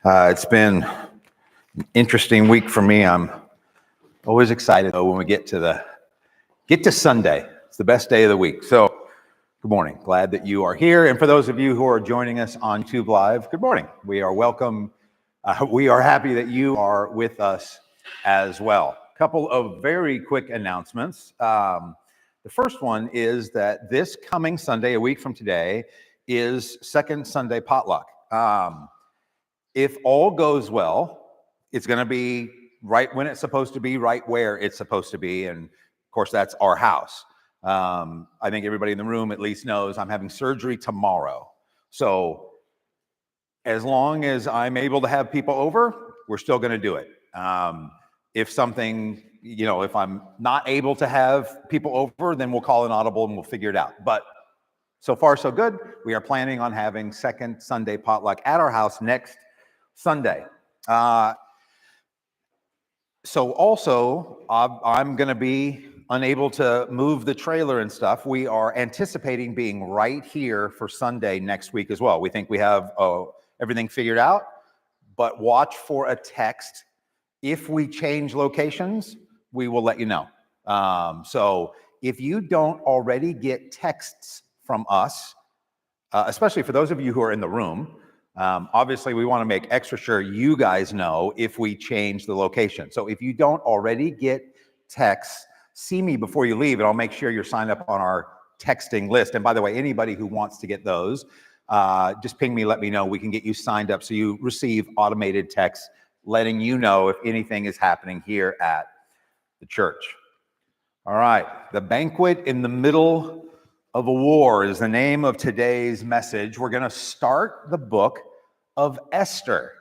It's been an interesting week for me. I'm always excited though when we get to Sunday. It's the best day of the week. So, good morning. Glad that you are here. And for those of you who are joining us on Tube Live, good morning. We are welcome. We are happy that you are with us as well. A couple of very quick announcements. The first one is that this coming Sunday, a week from today, is Second Sunday Potluck. If all goes well, it's going to be right when it's supposed to be, right where it's supposed to be. And of course, that's our house. I think everybody in the room at least knows I'm having surgery tomorrow. So as long as I'm able to have people over, we're still going to do it. If something, if I'm not able to have people over, then we'll call an audible and we'll figure it out. But so far, so good. We are planning on having Second Sunday Potluck at our house next Sunday. So also, I'm going to be unable to move the trailer and stuff. We are anticipating being right here for Sunday next week as well. We think we have everything figured out, but watch for a text. If we change locations, we will let you know. So if you don't already get texts from us, especially for those of you who are in the room, obviously, we want to make extra sure you guys know if we change the location. So if you don't already get texts, see me before you leave, and I'll make sure you're signed up on our texting list. And by the way, anybody who wants to get those, just ping me, let me know. We can get you signed up so you receive automated texts letting you know if anything is happening here at the church. All right, the banquet in the middle of a war is the name of today's message. We're going to start the book of Esther.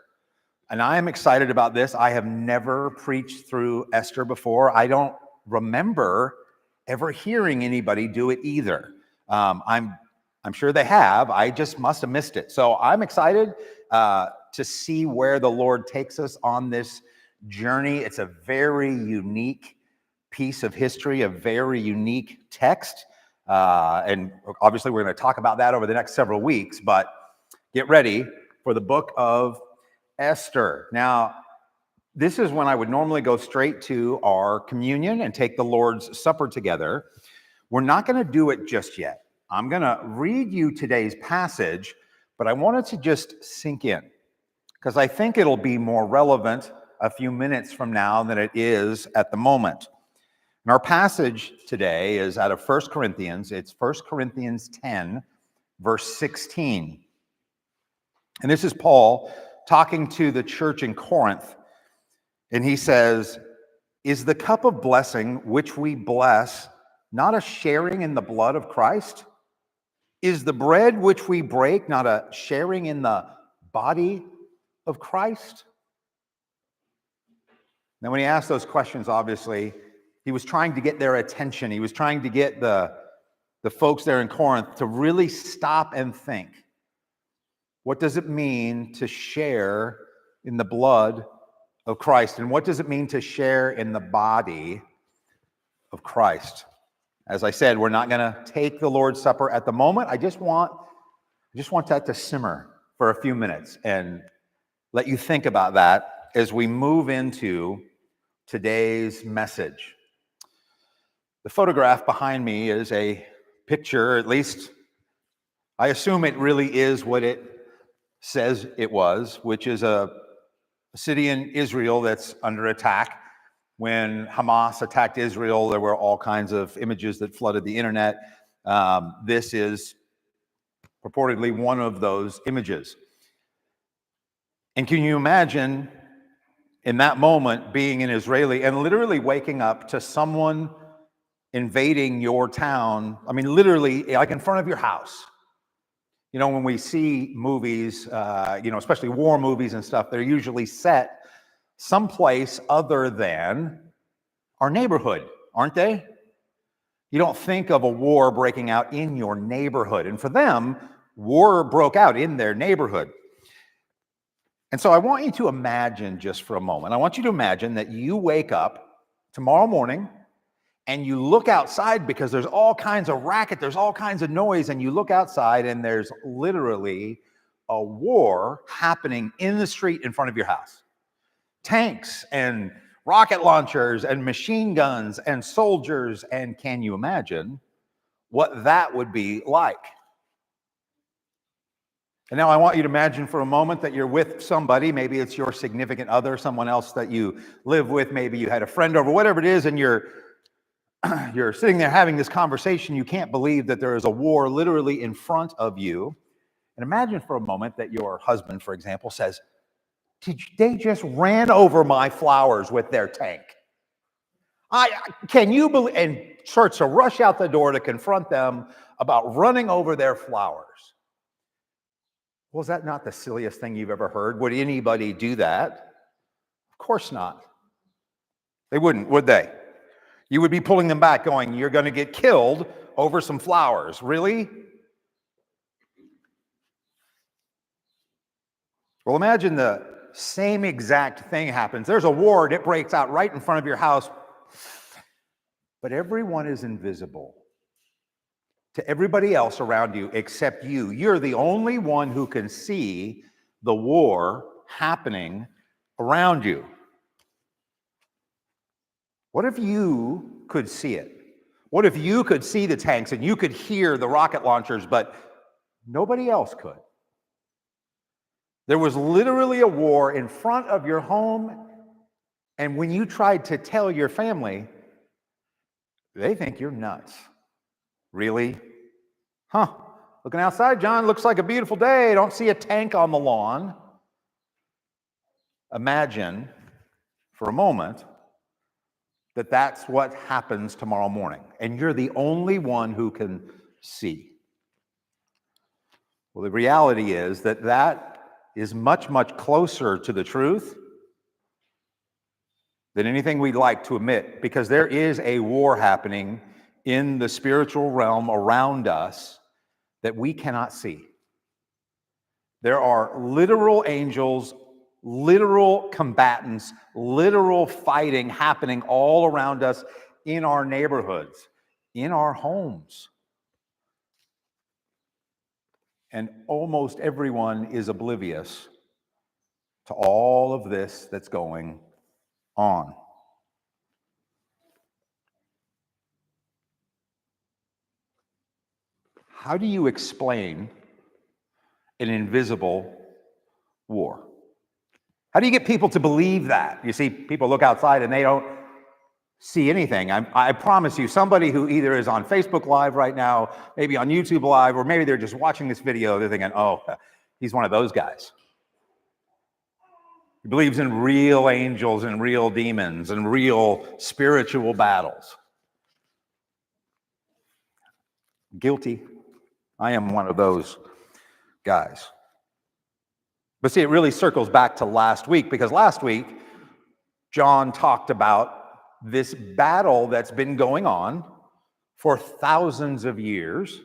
And I am excited about this. I have never preached through Esther before. I don't remember ever hearing anybody do it either. I'm sure they have. I just must have missed it. So I'm excited to see where the Lord takes us on this journey. It's a very unique piece of history, a very unique text. And obviously, we're going to talk about that over the next several weeks, but get ready for the book of Esther. Now, this is when I would normally go straight to our communion and take the Lord's Supper together. We're not going to do it just yet. I'm going to read you today's passage, but I want it to just sink in because I think it'll be more relevant a few minutes from now than it is at the moment. And our passage today is out of 1 Corinthians. It's 1 Corinthians 10, verse 16. And this is Paul talking to the church in Corinth. And he says, "Is the cup of blessing which we bless not a sharing in the blood of Christ? Is the bread which we break not a sharing in the body of Christ?" Now, when he asked those questions, obviously, he was trying to get their attention. He was trying to get the folks there in Corinth to really stop and think. What does it mean to share in the blood of Christ? And what does it mean to share in the body of Christ? As I said, we're not going to take the Lord's Supper at the moment. I just want that to simmer for a few minutes and let you think about that as we move into today's message. The photograph behind me is a picture, at least I assume it really is what it says it was, which is a city in Israel that's under attack. When Hamas attacked Israel, there were all kinds of images that flooded the internet. This is purportedly one of those images. And can you imagine in that moment being an Israeli and literally waking up to someone invading your town? I mean, literally, like in front of your house. When we see movies, especially war movies and stuff, they're usually set someplace other than our neighborhood, aren't they? You don't think of a war breaking out in your neighborhood. And for them, war broke out in their neighborhood. And so I want you to imagine just for a moment, I want you to imagine that you wake up tomorrow morning and you look outside because there's all kinds of racket, there's all kinds of noise, and you look outside and there's literally a war happening in the street in front of your house. Tanks and rocket launchers and machine guns and soldiers, and can you imagine what that would be like? And now I want you to imagine for a moment that you're with somebody, maybe it's your significant other, someone else that you live with, maybe you had a friend over, whatever it is, and you're sitting there having this conversation. You can't believe that there is a war literally in front of you. And imagine for a moment that your husband, for example, says, they just ran over my flowers with their tank. Can you believe? And starts to rush out the door to confront them about running over their flowers. Well, is that not the silliest thing you've ever heard? Would anybody do that? Of course not. They wouldn't, would they? You would be pulling them back going, you're going to get killed over some flowers. Really? Well, imagine the same exact thing happens. There's a war and it breaks out right in front of your house, but everyone is invisible to everybody else around you except you. You're the only one who can see the war happening around you. What if you could see it? What if you could see the tanks and you could hear the rocket launchers, but nobody else could? There was literally a war in front of your home, and when you tried to tell your family, they think you're nuts. Really? Huh? Looking outside, John, looks like a beautiful day. Don't see a tank on the lawn. Imagine for a moment that that's what happens tomorrow morning, and you're the only one who can see. Well, the reality is that that is much, much closer to the truth than anything we'd like to admit, because there is a war happening in the spiritual realm around us that we cannot see. There are literal angels, literal combatants, literal fighting happening all around us in our neighborhoods, in our homes. And almost everyone is oblivious to all of this that's going on. How do you explain an invisible war? How do you get people to believe that? You see, people look outside and they don't see anything. I promise you, somebody who either is on Facebook Live right now, maybe on YouTube Live, or maybe they're just watching this video, they're thinking, oh, he's one of those guys. He believes in real angels and real demons and real spiritual battles. Guilty. I am one of those guys. But see, it really circles back to last week, because last week, John talked about this battle that's been going on for thousands of years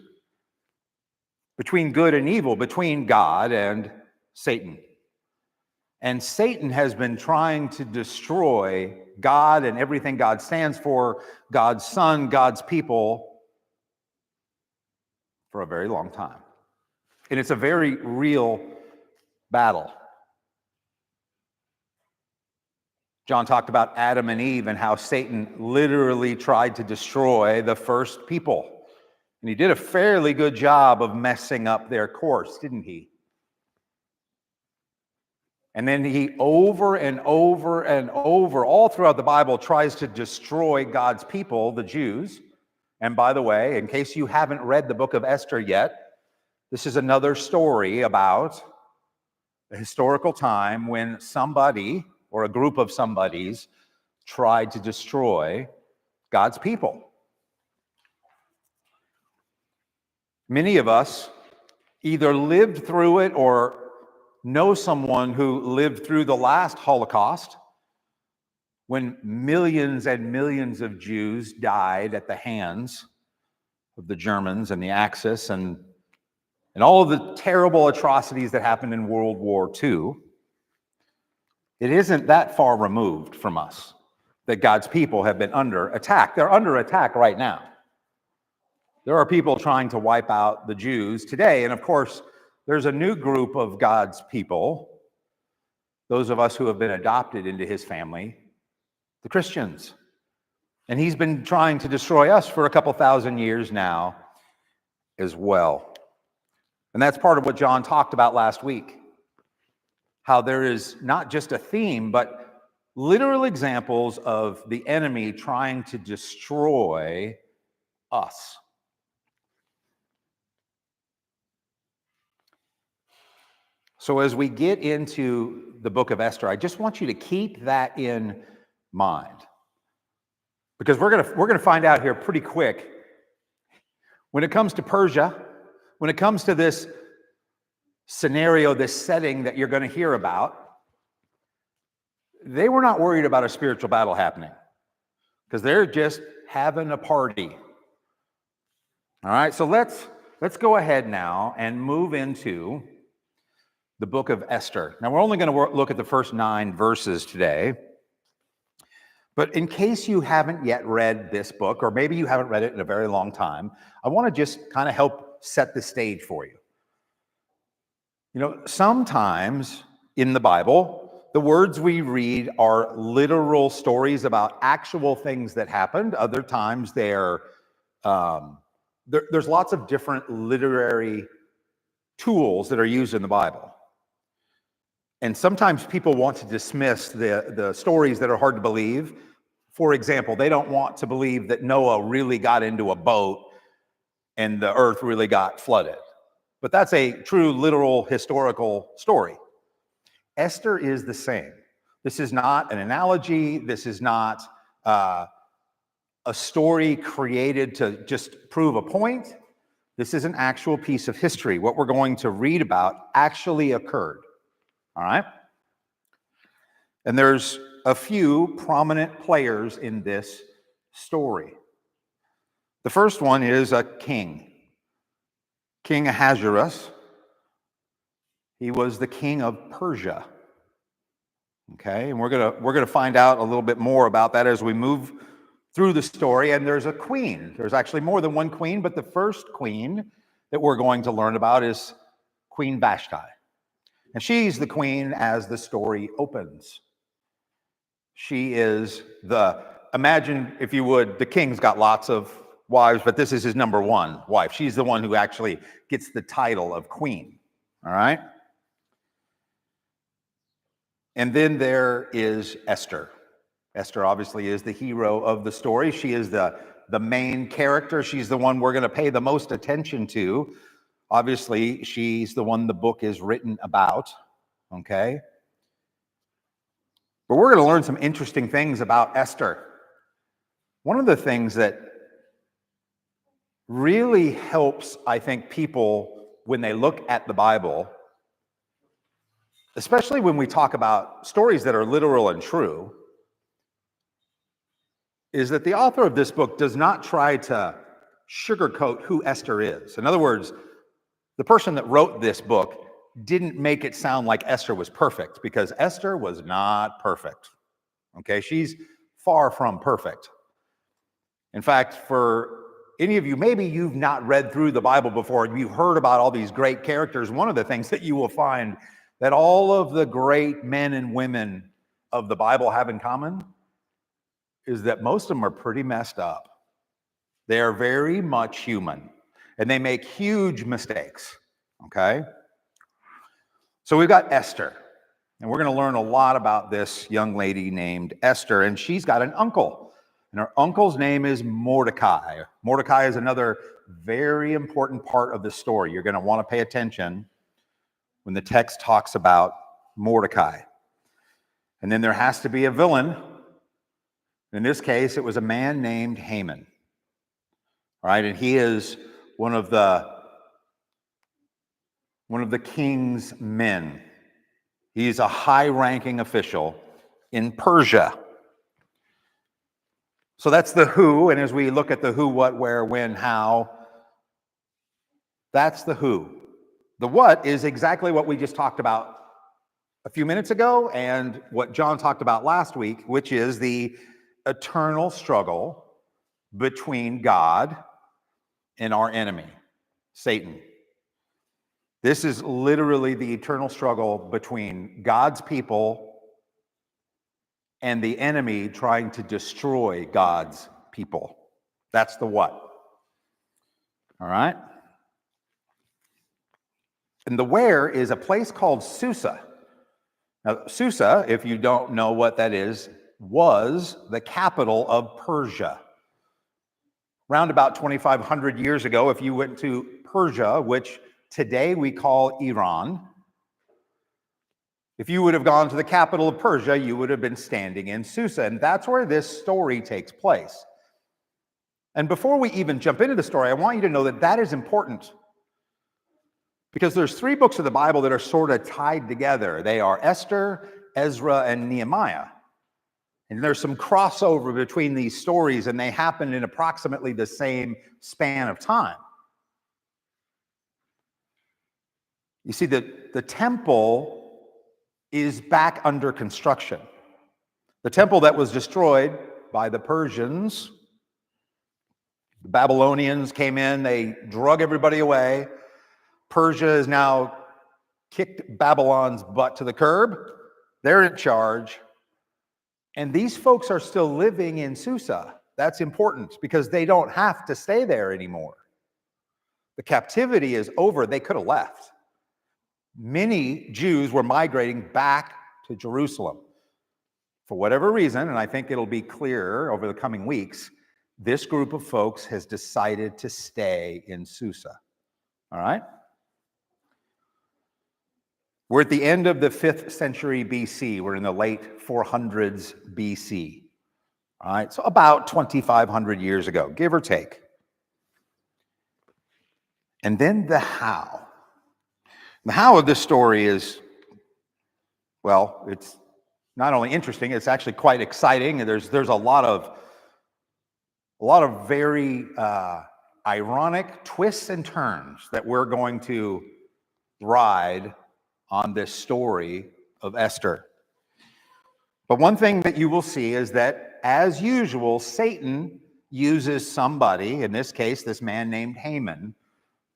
between good and evil, between God and Satan. And Satan has been trying to destroy God and everything God stands for, God's Son, God's people, for a very long time. And it's a very real battle. John talked about Adam and Eve and how Satan literally tried to destroy the first people. And he did a fairly good job of messing up their course, didn't he? And then he over and over and over, all throughout the Bible, tries to destroy God's people, the Jews. And by the way, in case you haven't read the book of Ester yet, this is another story about a historical time when somebody or a group of somebodies tried to destroy God's people. Many of us either lived through it or know someone who lived through the last Holocaust, when millions and millions of Jews died at the hands of the Germans and the Axis and all of the terrible atrocities that happened in World War II. It isn't that far removed from us that God's people have been under attack. They're under attack right now. There are people trying to wipe out the Jews today, and of course, there's a new group of God's people, those of us who have been adopted into his family, the Christians. And he's been trying to destroy us for a couple thousand years now as well. And that's part of what John talked about last week. How there is not just a theme, but literal examples of the enemy trying to destroy us. So as we get into the book of Esther, I just want you to keep that in mind. Because we're going to find out here pretty quick, when it comes to Persia, when it comes to this scenario, this setting that you're going to hear about, they were not worried about a spiritual battle happening, because they're just having a party. All right, so let's go ahead now and move into the book of Esther. Now, we're only going to look at the first 9 verses today. But in case you haven't yet read this book, or maybe you haven't read it in a very long time, I want to just kind of help set the stage for you. You know, sometimes in the Bible, the words we read are literal stories about actual things that happened. Other times there's lots of different literary tools that are used in the Bible. And sometimes people want to dismiss the stories that are hard to believe. For example, they don't want to believe that Noah really got into a boat and the earth really got flooded. But that's a true, literal, historical story. Esther is the same. This is not an analogy. This is not a story created to just prove a point. This is an actual piece of history. What we're going to read about actually occurred. All right? And there's a few prominent players in this story. The first one is a king, King Ahasuerus. He was the king of Persia. Okay, and we're gonna find out a little bit more about that as we move through the story. And there's a queen. There's actually more than one queen, but the first queen that we're going to learn about is Queen Vashti. And she's the queen as the story opens. She is imagine, if you would, the king's got lots of wives, but this is his number one wife. She's the one who actually gets the title of queen. All right? And then there is Esther. Esther obviously is the hero of the story. She is the main character. She's the one we're going to pay the most attention to. Obviously, she's the one the book is written about, okay? But we're going to learn some interesting things about Esther. One of the things that really helps, I think, people when they look at the Bible, especially when we talk about stories that are literal and true, is that the author of this book does not try to sugarcoat who Esther is. In other words, the person that wrote this book didn't make it sound like Esther was perfect, because Esther was not perfect. Okay, she's far from perfect. In fact, for any of you, maybe you've not read through the Bible before and you've heard about all these great characters. One of the things that you will find that all of the great men and women of the Bible have in common is that most of them are pretty messed up. They are very much human, and they make huge mistakes, okay? So we've got Esther, and we're going to learn a lot about this young lady named Esther, and she's got an uncle, and her uncle's name is Mordecai. Mordecai is another very important part of the story. You're going to want to pay attention when the text talks about Mordecai. And then there has to be a villain. In this case, it was a man named Haman. All right, and he is one of the king's men. He's a high-ranking official in Persia. So that's the who, and as we look at the who, what, where, when, how, that's the who. The what is exactly what we just talked about a few minutes ago and what John talked about last week, which is the eternal struggle between God and our enemy, Satan. This is literally the eternal struggle between God's people and the enemy trying to destroy God's people. That's the what. All right? And the where is a place called Susa. Now, Susa, if you don't know what that is, was the capital of Persia. Around about 2,500 years ago, if you went to Persia, which today we call Iran, if you would have gone to the capital of Persia, you would have been standing in Susa. And that's where this story takes place. And before we even jump into the story, I want you to know that that is important. Because there's 3 books of the Bible that are sort of tied together. They are Esther, Ezra, and Nehemiah. And there's some crossover between these stories, and they happen in approximately the same span of time. You see, the temple is back under construction. The temple that was destroyed by the Persians, the Babylonians came in, they drug everybody away. Persia has now kicked Babylon's butt to the curb. They're in charge. And these folks are still living in Susa. That's important because they don't have to stay there anymore. The captivity is over. They could have left. Many Jews were migrating back to Jerusalem. For whatever reason, and I think it'll be clear over the coming weeks, this group of folks has decided to stay in Susa. All right? We're at the end of the 5th century BC. We're in the late 400s BC. All right, so about 2,500 years ago, give or take. And then the how. The how of this story is, well, it's not only interesting, it's actually quite exciting. There's a lot of very ironic twists and turns that we're going to ride on this story of Esther. But one thing that you will see is that, as usual, Satan uses somebody, in this case, this man named Haman,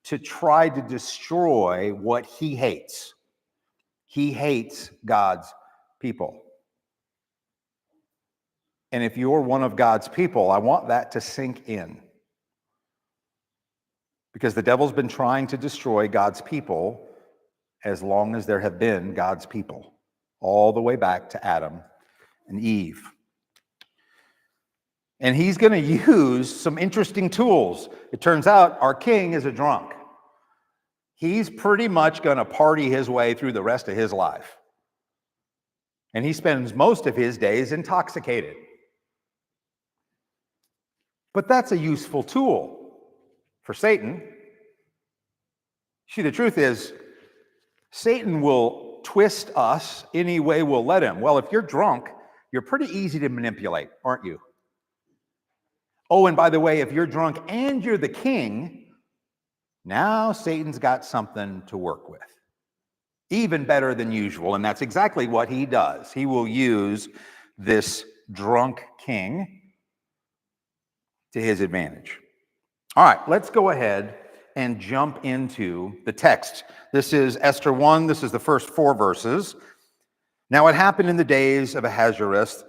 to try to destroy what he hates. He hates God's people. And if you're one of God's people, I want that to sink in. Because the devil's been trying to destroy God's people as long as there have been God's people, all the way back to Adam and Eve. And he's going to use some interesting tools. It turns out our king is a drunk. He's pretty much going to party his way through the rest of his life. And he spends most of his days intoxicated. But that's a useful tool for Satan. See, the truth is, Satan will twist us any way we'll let him. Well, if you're drunk, you're pretty easy to manipulate, aren't you? Oh, and by the way, if you're drunk and you're the king, now Satan's got something to work with. Even better than usual, and that's exactly what he does. He will use this drunk king to his advantage. All right, let's go ahead and jump into the text. This is Esther 1. This is the first 4 verses. Now it happened in the days of Ahasuerus,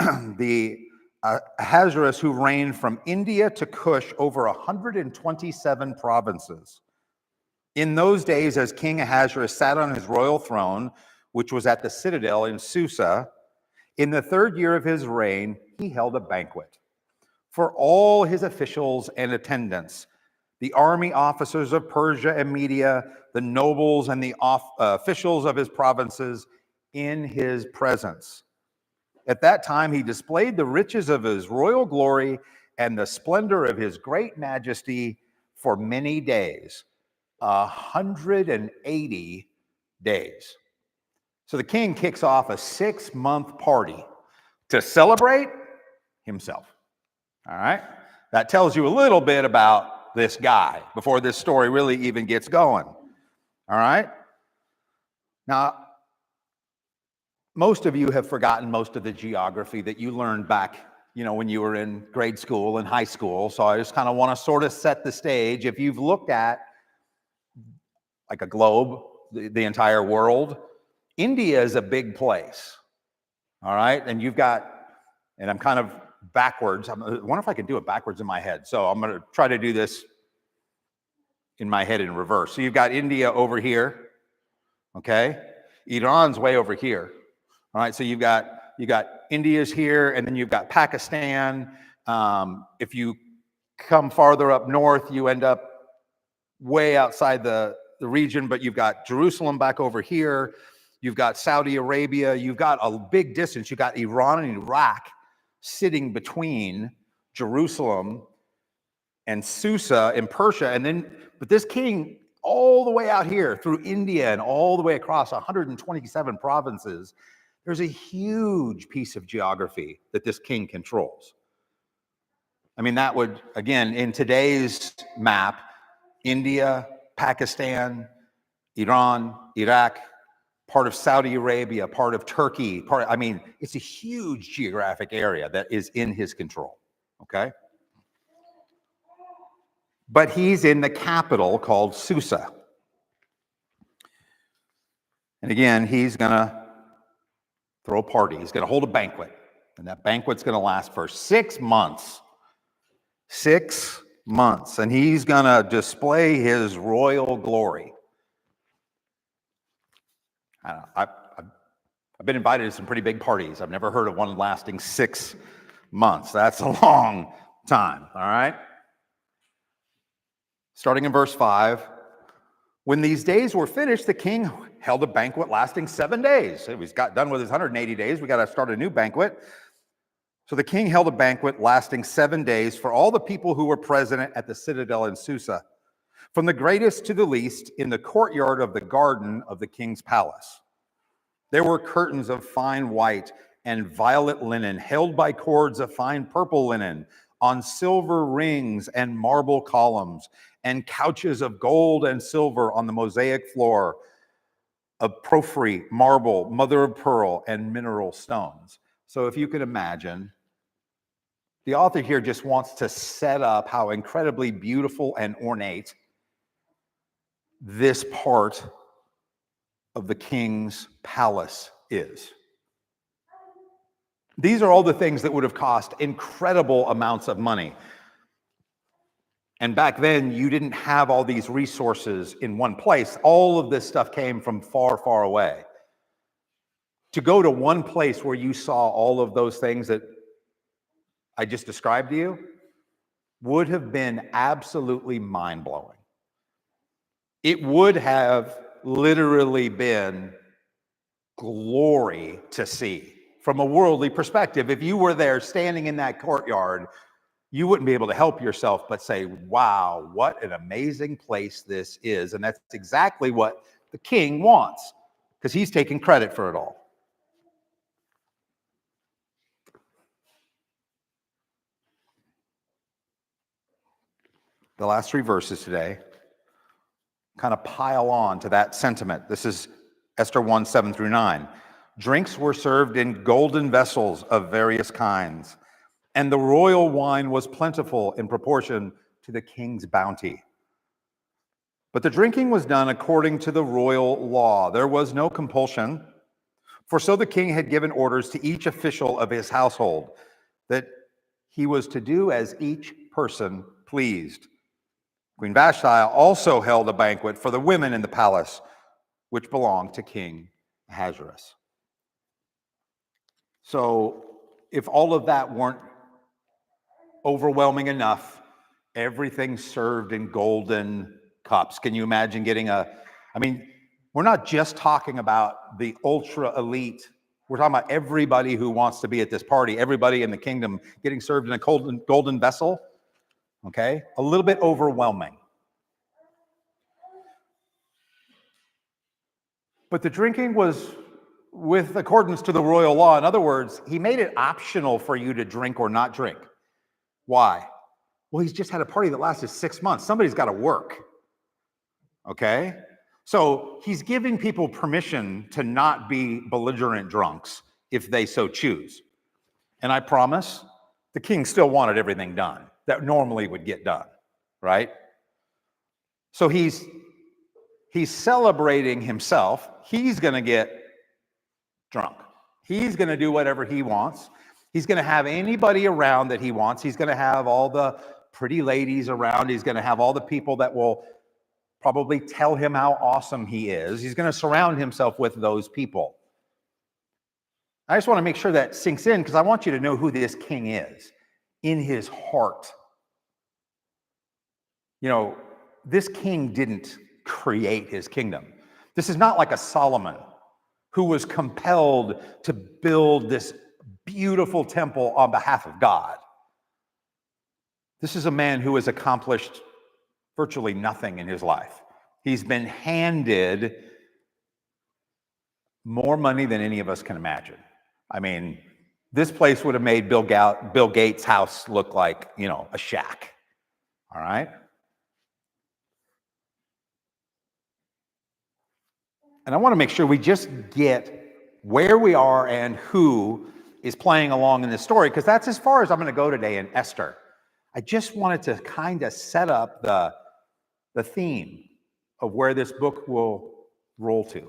the Ahasuerus who reigned from India to Cush over 127 provinces. In those days, as King Ahasuerus sat on his royal throne, which was at the citadel in Susa, in the 3rd year of his reign, he held a banquet for all his officials and attendants, the army officers of Persia and Media, the nobles and the officials of his provinces in his presence. At that time, he displayed the riches of his royal glory and the splendor of his great majesty for many days, 180 days. So the king kicks off a 6-month party to celebrate himself. All right? That tells you a little bit about this guy before this story really even gets going. All right? Now, most of you have forgotten most of the geography that you learned back, when you were in grade school and high school. So I just kind of want to sort of set the stage. If you've looked at like a globe, the entire world. India is a big place, all right? And you've got, and I'm kind of backwards. I wonder if I can do it backwards in my head. So I'm going to try to do this in my head in reverse. So you've got India over here, okay? Iran's way over here, all right? So you've got India's here, and then you've got Pakistan. If you come farther up north, you end up way outside the region, but you've got Jerusalem back over here. You've got Saudi Arabia. You've got a big distance. You've got Iran and Iraq sitting between Jerusalem and Susa in Persia. And then, but this king, all the way out here through India and all the way across 127 provinces, there's a huge piece of geography that this king controls. I mean, that would, again, in today's map, India, Pakistan, Iran, Iraq, part of Saudi Arabia, part of Turkey, I mean, it's a huge geographic area that is in his control, okay? But he's in the capital called Susa. And again, he's gonna throw a party. He's gonna hold a banquet. And that banquet's gonna last for 6 months. 6 months. And he's gonna display his royal glory. I don't know, I've been invited to some pretty big parties. I've never heard of one lasting 6 months. That's a long time, all right? Starting in verse 5, when these days were finished, the king held a banquet lasting 7 days. He's got done with his 180 days. We got to start a new banquet. So the king held a banquet lasting 7 days for all the people who were present at the citadel in Susa, from the greatest to the least, in the courtyard of the garden of the king's palace. There were curtains of fine white and violet linen, held by cords of fine purple linen, on silver rings and marble columns, and couches of gold and silver on the mosaic floor of porphyry, marble, mother of pearl, and mineral stones. So if you can imagine, the author here just wants to set up how incredibly beautiful and ornate this part of the king's palace is. These are all the things that would have cost incredible amounts of money. And back then, you didn't have all these resources in one place. All of this stuff came from far, far away. To go to one place where you saw all of those things that I just described to you would have been absolutely mind-blowing. It would have literally been glory to see. From a worldly perspective, if you were there standing in that courtyard, you wouldn't be able to help yourself but say, wow, what an amazing place this is. And that's exactly what the king wants, because he's taking credit for it all. The last 3 verses today kind of pile on to that sentiment. This is Ester 1, 7 through 9. Drinks were served in golden vessels of various kinds, and the royal wine was plentiful in proportion to the king's bounty. But the drinking was done according to the royal law. There was no compulsion, for so the king had given orders to each official of his household that he was to do as each person pleased. Queen Vashti also held a banquet for the women in the palace, which belonged to King Ahasuerus. So if all of that weren't overwhelming enough, everything served in golden cups. Can you imagine getting I mean, we're not just talking about the ultra elite. We're talking about everybody who wants to be at this party, everybody in the kingdom getting served in a golden vessel. Okay? A little bit overwhelming. But the drinking was with accordance to the royal law. In other words, he made it optional for you to drink or not drink. Why? Well, he's just had a party that lasted 6 months. Somebody's got to work. Okay? So he's giving people permission to not be belligerent drunks if they so choose. And I promise, the king still wanted everything done that normally would get done, right? So he's He's celebrating himself. He's going to get drunk. He's going to do whatever he wants. He's going to have anybody around that he wants. He's going to have all the pretty ladies around. He's going to have all the people that will probably tell him how awesome he is. He's going to surround himself with those people. I just want to make sure that sinks in because I want you to know who this king is in his heart. You know, this king didn't create his kingdom. This is not like a Solomon who was compelled to build this beautiful temple on behalf of God. This is a man who has accomplished virtually nothing in his life. He's been handed more money than any of us can imagine. I mean, this place would have made Bill Gates' house look like, you know, a shack. All right? And I want to make sure we just get where we are and who is playing along in this story, because that's as far as I'm going to go today in Esther. I just wanted to kind of set up the theme of where this book will roll to.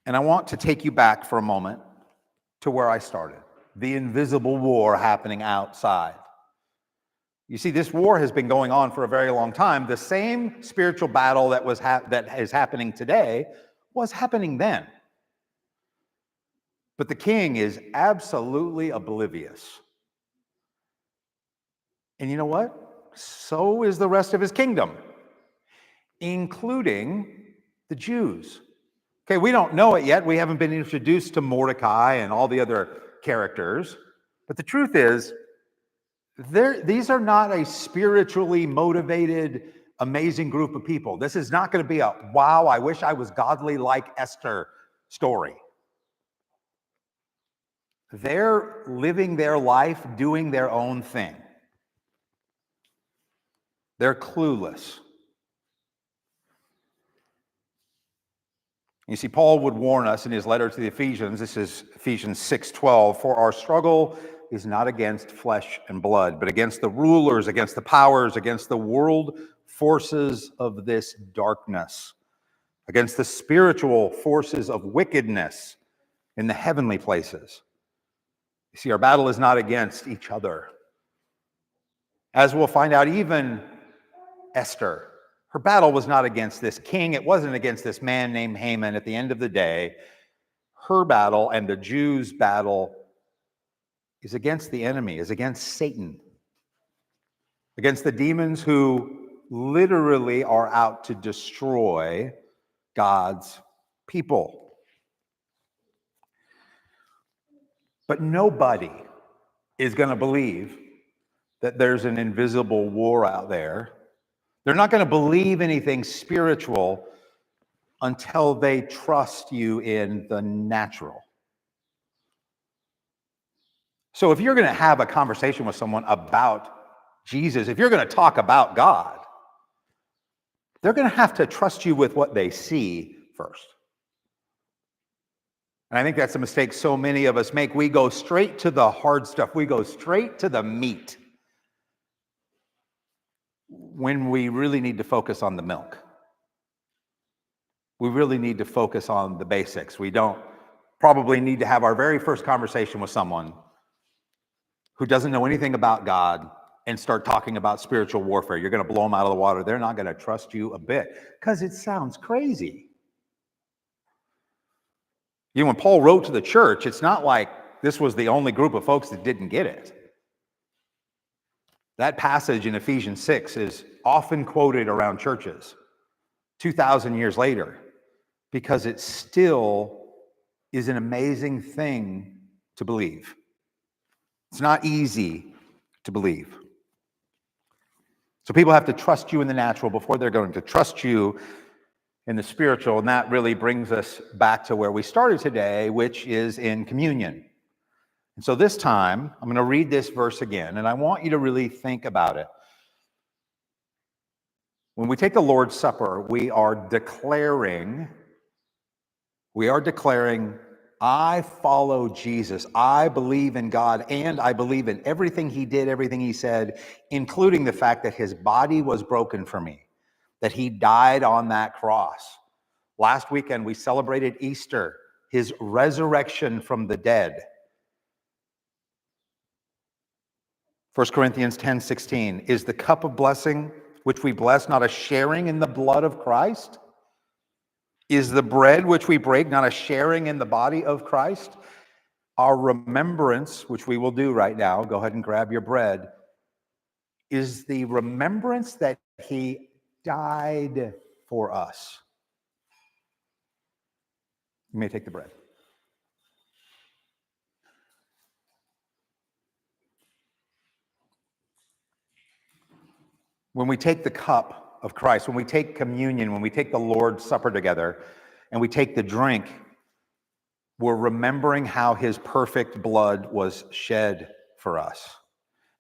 And I want to take you back for a moment to where I started, the invisible war happening outside. You see, this war has been going on for a very long time. The same spiritual battle that is happening today was happening then. But the king is absolutely oblivious. And you know what? So is the rest of his kingdom, including the Jews. Okay, we don't know it yet. We haven't been introduced to Mordecai and all the other characters. But the truth is, these are not a spiritually motivated, amazing group of people. This is not going to be a, wow, I wish I was godly like Esther story. They're living their life, doing their own thing. They're clueless. You see, Paul would warn us in his letter to the Ephesians, this is Ephesians 6:12, for our struggle is not against flesh and blood, but against the rulers, against the powers, against the world forces of this darkness, against the spiritual forces of wickedness in the heavenly places. You see, our battle is not against each other. As we'll find out, even Esther, her battle was not against this king. It wasn't against this man named Haman. At the end of the day, her battle and the Jews' battle is against the enemy, is against Satan, against the demons who literally are out to destroy God's people. But nobody is going to believe that there's an invisible war out there. They're not going to believe anything spiritual until they trust you in the natural. So if you're going to have a conversation with someone about Jesus, if you're going to talk about God, they're going to have to trust you with what they see first. And I think that's a mistake so many of us make. We go straight to the hard stuff. We go straight to the meat when we really need to focus on the milk. We really need to focus on the basics. We don't probably need to have our very first conversation with someone who doesn't know anything about God and start talking about spiritual warfare. You're going to blow them out of the water. They're not going to trust you a bit because it sounds crazy. You know, when Paul wrote to the church, it's not like this was the only group of folks that didn't get it. That passage in Ephesians 6 is often quoted around churches 2,000 years later because it still is an amazing thing to believe. It's not easy to believe. So people have to trust you in the natural before they're going to trust you in the spiritual. And that really brings us back to where we started today, which is in communion. And so this time, I'm going to read this verse again, and I want you to really think about it. When we take the Lord's Supper, we are declaring I follow Jesus. I believe in God, and I believe in everything he did, everything he said, including the fact that his body was broken for me, that he died on that cross. Last weekend, we celebrated Easter, his resurrection from the dead. 1 Corinthians 10:16, is the cup of blessing which we bless not a sharing in the blood of Christ? Is the bread which we break not a sharing in the body of Christ? Our remembrance, which we will do right now, go ahead and grab your bread, is the remembrance that he died for us. You may take the bread. When we take the cup of Christ, when we take communion, when we take the Lord's Supper together, and we take the drink, we're remembering how his perfect blood was shed for us.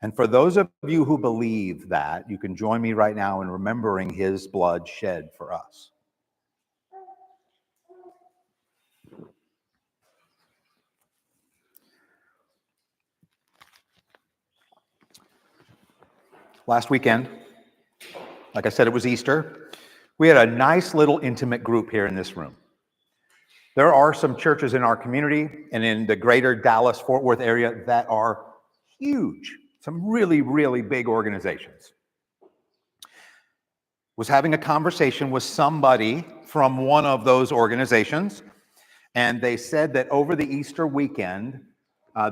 And for those of you who believe that, you can join me right now in remembering his blood shed for us. Last weekend, like I said, it was Easter. We had a nice little intimate group here in this room. There are some churches in our community and in the greater Dallas-Fort Worth area that are huge, some really, really big organizations. Was having a conversation with somebody from one of those organizations, and they said that over the Easter weekend,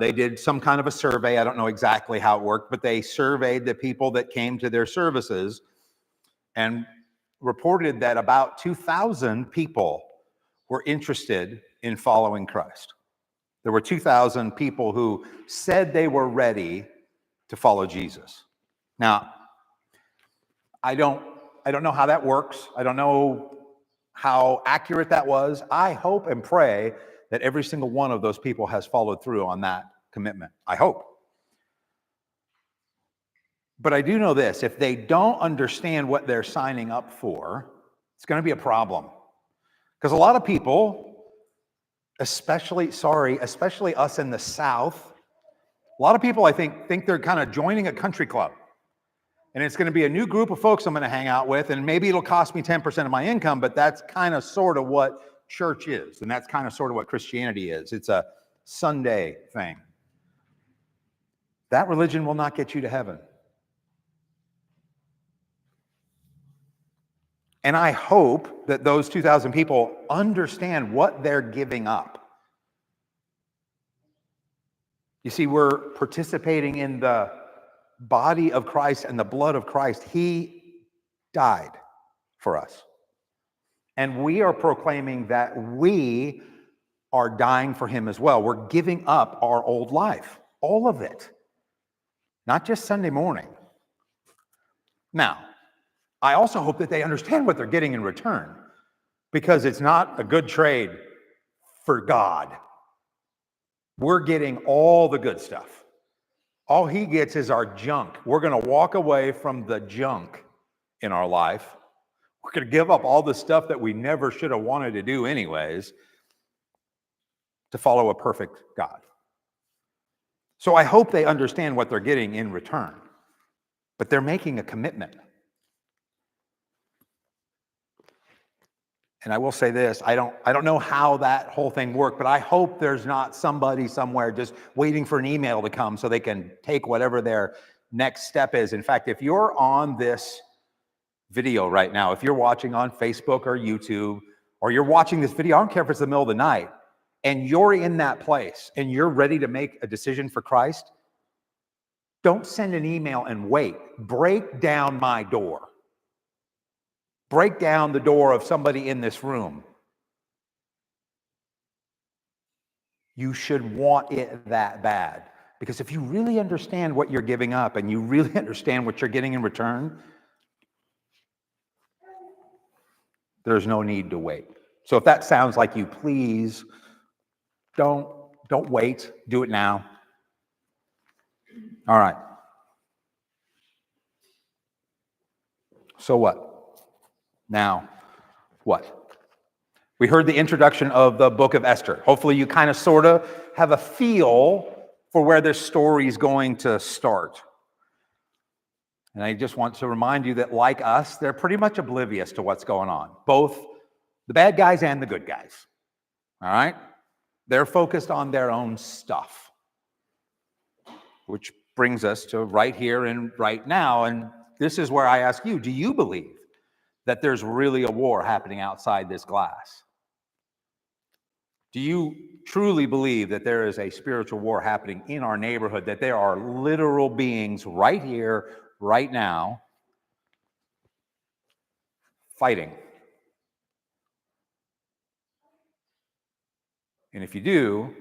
they did some kind of a survey. I don't know exactly how it worked, but they surveyed the people that came to their services and reported that about 2,000 people were interested in following Christ. There were 2,000 people who said they were ready to follow Jesus. Now, I don't know how that works. I don't know how accurate that was. I hope and pray that every single one of those people has followed through on that commitment. I hope. But I do know this, if they don't understand what they're signing up for, it's going to be a problem. Because a lot of people, especially us in the South, a lot of people, I think they're kind of joining a country club. And it's going to be a new group of folks I'm going to hang out with, and maybe it'll cost me 10% of my income, but that's kind of sort of what church is, and that's kind of sort of what Christianity is. It's a Sunday thing. That religion will not get you to heaven. And I hope that those 2,000 people understand what they're giving up. You see, we're participating in the body of Christ and the blood of Christ. He died for us. And we are proclaiming that we are dying for him as well. We're giving up our old life, all of it, not just Sunday morning. Now, I also hope that they understand what they're getting in return, because it's not a good trade for God. We're getting all the good stuff. All he gets is our junk. We're going to walk away from the junk in our life. We're going to give up all the stuff that we never should have wanted to do anyways to follow a perfect God. So I hope they understand what they're getting in return, but they're making a commitment. And I will say this, I don't know how that whole thing worked, but I hope there's not somebody somewhere just waiting for an email to come so they can take whatever their next step is. In fact, if you're on this video right now, if you're watching on Facebook or YouTube, or you're watching this video, I don't care if it's the middle of the night, and you're in that place and you're ready to make a decision for Christ, don't send an email and wait. Break down my door. Break down the door of somebody in this room. You should want it that bad. Because if you really understand what you're giving up and you really understand what you're getting in return, there's no need to wait. So if that sounds like you, please don't wait. Do it now. All right. So what? Now, what? We heard the introduction of the book of Esther. Hopefully you kind of sort of have a feel for where this story is going to start. And I just want to remind you that, like us, they're pretty much oblivious to what's going on, both the bad guys and the good guys. All right? They're focused on their own stuff, which brings us to right here and right now. And this is where I ask you, do you believe that there's really a war happening outside this glass? Do you truly believe that there is a spiritual war happening in our neighborhood, that there are literal beings right here, right now, fighting? And if you do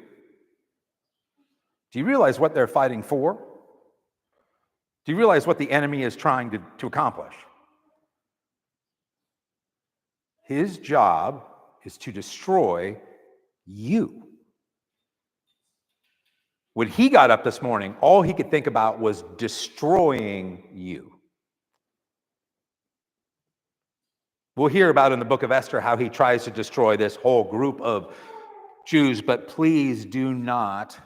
you realize what they're fighting for? Do you realize what the enemy is trying to accomplish? His job is to destroy you. When he got up this morning, all he could think about was destroying you. We'll hear about in the book of Esther how he tries to destroy this whole group of Jews, but please do not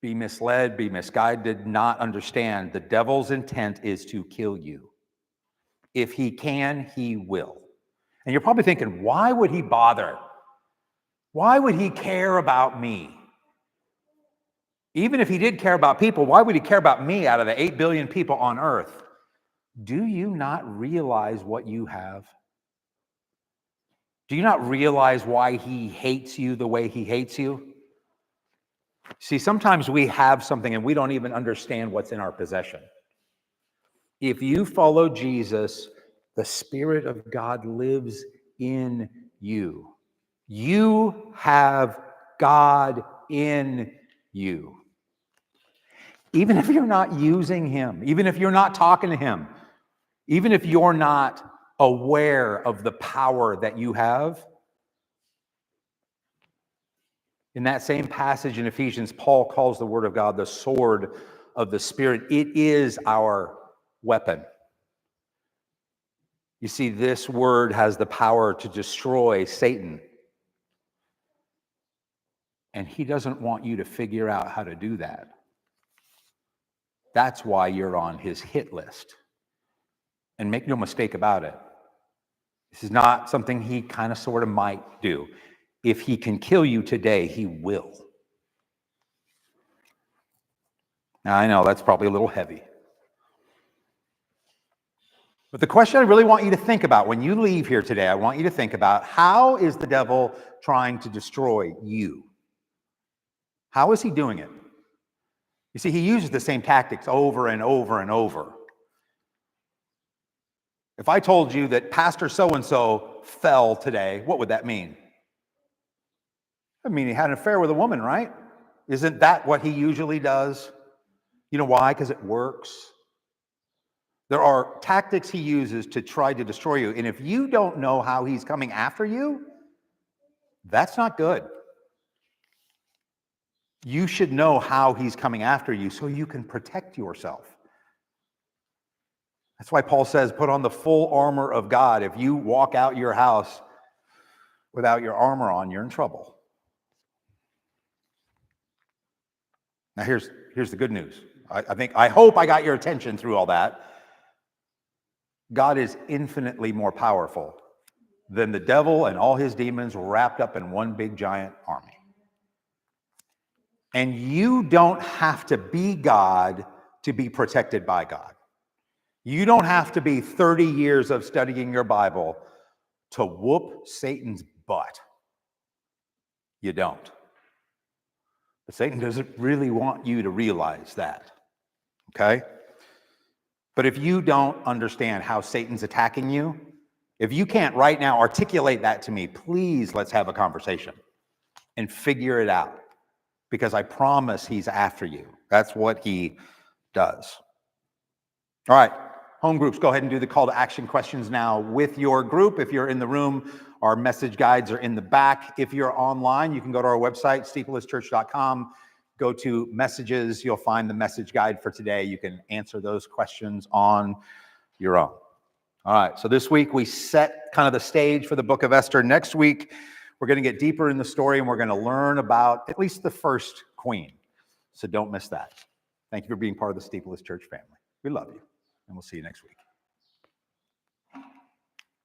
be misled, be misguided, not understand. The devil's intent is to kill you. If he can, he will. And you're probably thinking, why would he bother? Why would he care about me? Even if he did care about people, why would he care about me out of the 8 billion people on earth? Do you not realize what you have? Do you not realize why he hates you the way he hates you? See, sometimes we have something and we don't even understand what's in our possession. If you follow Jesus, the Spirit of God lives in you. You have God in you. Even if you're not using him, even if you're not talking to him, even if you're not aware of the power that you have. In that same passage in Ephesians, Paul calls the word of God the sword of the Spirit. It is our weapon. You see, this word has the power to destroy Satan. And he doesn't want you to figure out how to do that. That's why you're on his hit list. And make no mistake about it. This is not something he kind of sort of might do. If he can kill you today, he will. Now, I know that's probably a little heavy. But the question I really want you to think about when you leave here today, I want you to think about, how is the devil trying to destroy you? How is he doing it? You see, he uses the same tactics over and over and over. If I told you that Pastor so-and-so fell today, what would that mean? I mean, he had an affair with a woman, right? Isn't that what he usually does? You know why? Because it works. There are tactics he uses to try to destroy you. And if you don't know how he's coming after you, that's not good. You should know how he's coming after you so you can protect yourself. That's why Paul says, put on the full armor of God. If you walk out your house without your armor on, you're in trouble. Now here's the good news. I hope I got your attention through all that. God is infinitely more powerful than the devil and all his demons wrapped up in one big giant army. And you don't have to be God to be protected by God. You don't have to be 30 years of studying your Bible to whoop Satan's butt. You don't. But Satan doesn't really want you to realize that. Okay? But if you don't understand how Satan's attacking you, if you can't right now articulate that to me, please let's have a conversation and figure it out. Because I promise he's after you. That's what he does. All right, home groups, go ahead and do the call to action questions now with your group. If you're in the room, our message guides are in the back. If you're online, you can go to our website, SteepleLessChurch.com. Go to messages. You'll find the message guide for today. You can answer those questions on your own. All right, so this week we set kind of the stage for the book of Esther. Next week, we're going to get deeper in the story and we're going to learn about at least the first queen. So don't miss that. Thank you for being part of the SteepleLess Church family. We love you, and we'll see you next week.